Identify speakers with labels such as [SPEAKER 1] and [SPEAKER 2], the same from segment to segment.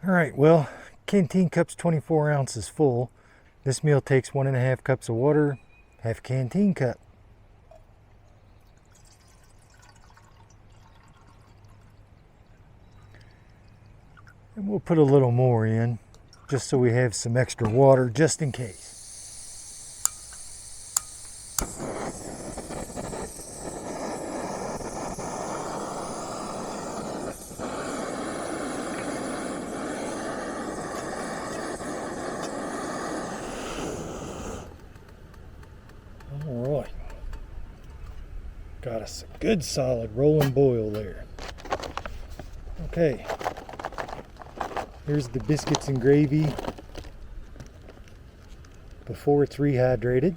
[SPEAKER 1] Alright, well, canteen cup's 24 ounces full. This meal takes 1.5 cups of water, half canteen cup. And we'll put a little more in, just so we have some extra water, just in case. Alright, got us a good solid rolling boil there. Okay, here's the biscuits and gravy before it's rehydrated.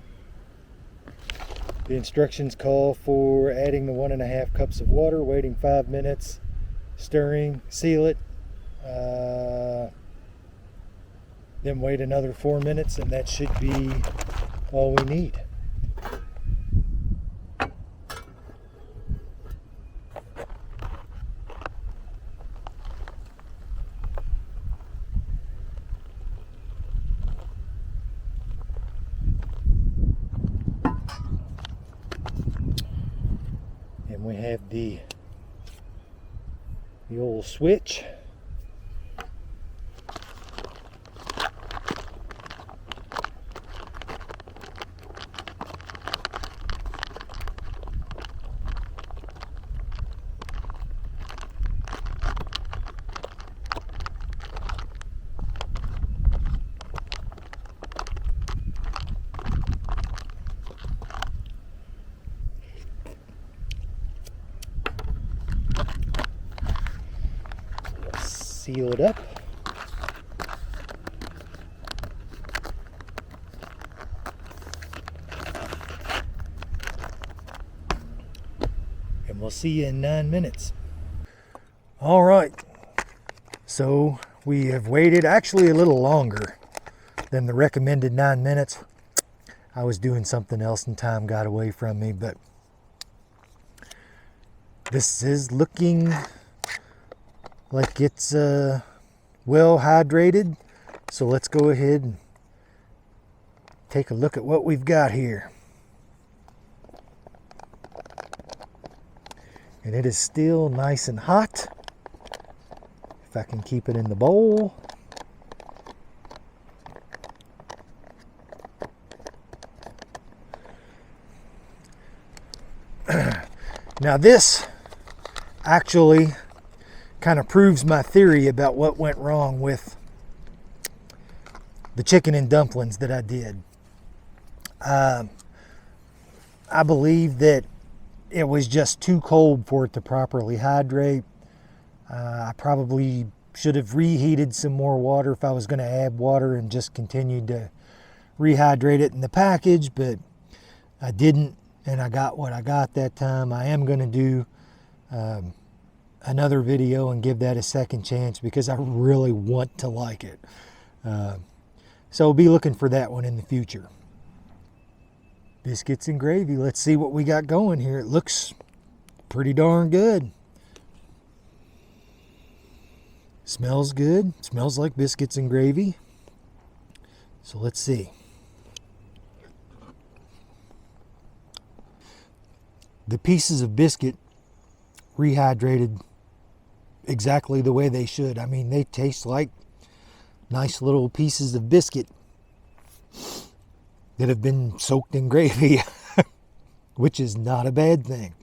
[SPEAKER 1] The instructions call for adding the 1.5 cups of water, waiting 5 minutes, stirring, seal it, then wait another 4 minutes, and that should be all we need. And we have the old switch. Seal it up. And we'll see you in 9 minutes. All right, so we have waited actually a little longer than the recommended 9 minutes. I was doing something else and time got away from me, but this is looking like it's well hydrated. So let's go ahead and take a look at what we've got here. And it is still nice and hot. If I can keep it in the bowl. Now this actually kind of proves my theory about what went wrong with the chicken and dumplings that I did. I believe that it was just too cold for it to properly hydrate. I probably should have reheated some more water if I was going to add water and just continued to rehydrate it in the package, but I didn't, and I got what I got that time. I am going to do another video and give that a second chance because I really want to like it. So be looking for that one in the future. Biscuits and gravy. Let's see what we got going here. It looks pretty darn good. Smells good. Smells like biscuits and gravy. So let's see. The pieces of biscuit rehydrated exactly the way they should. I mean, they taste like nice little pieces of biscuit that have been soaked in gravy, which is not a bad thing.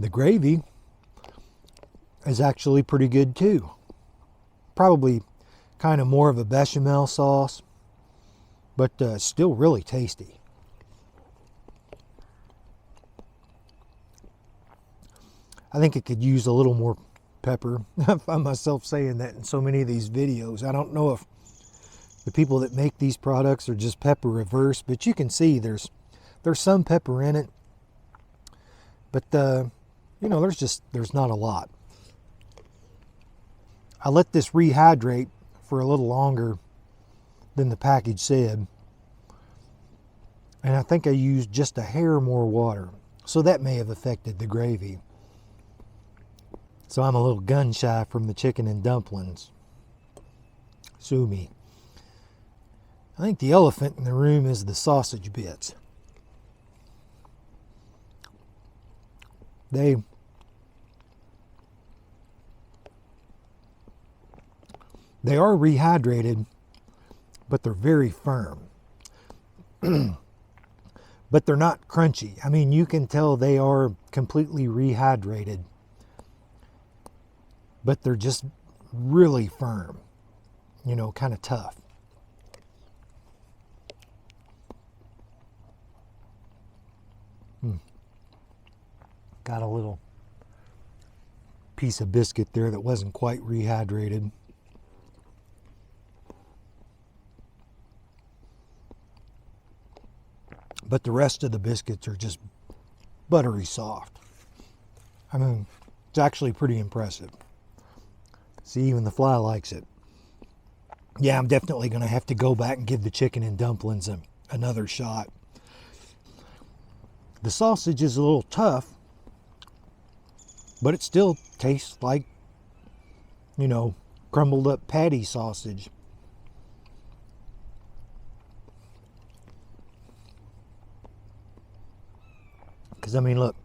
[SPEAKER 1] The gravy is actually pretty good too. Probably kind of more of a bechamel sauce, but still really tasty. I think it could use a little more pepper. I find myself saying that in so many of these videos. I don't know if the people that make these products are just pepper averse, but you can see there's some pepper in it, but you know, there's not a lot. I let this rehydrate for a little longer than the package said, and I think I used just a hair more water, so that may have affected the gravy. So I'm a little gun shy from the chicken and dumplings. Sue me. I think the elephant in the room is the sausage bits. They are rehydrated, but they're very firm. But they're not crunchy. I mean, you can tell they are completely rehydrated, but they're just really firm, you know, kind of tough. Got a little piece of biscuit there that wasn't quite rehydrated. But the rest of the biscuits are just buttery soft. I mean, it's actually pretty impressive. See, even the fly likes it. Yeah, I'm definitely going to have to go back and give the chicken and dumplings another shot. The sausage is a little tough, but it still tastes like, you know, crumbled up patty sausage. Because, I mean, look,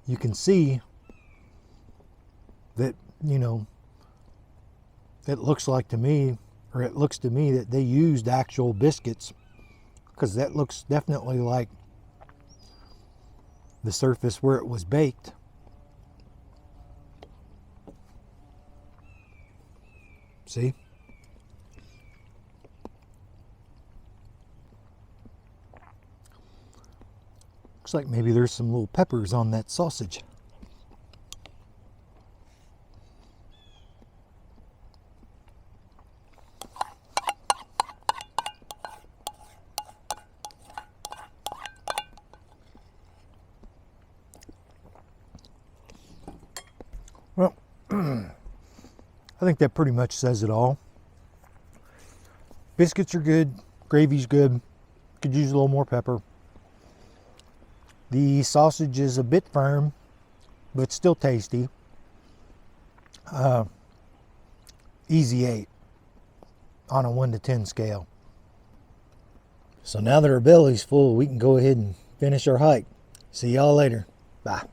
[SPEAKER 1] you can see that, you know, it looks like to me, or it looks to me that they used actual biscuits, because that looks definitely like the surface where it was baked. See? Looks like maybe there's some little peppers on that sausage. Well, I think that pretty much says it all. Biscuits are good, gravy's good, could use a little more pepper. The sausage is a bit firm, but still tasty. Easy 8 on a 1 to 10 scale. So now that our belly's full, we can go ahead and finish our hike. See y'all later. Bye.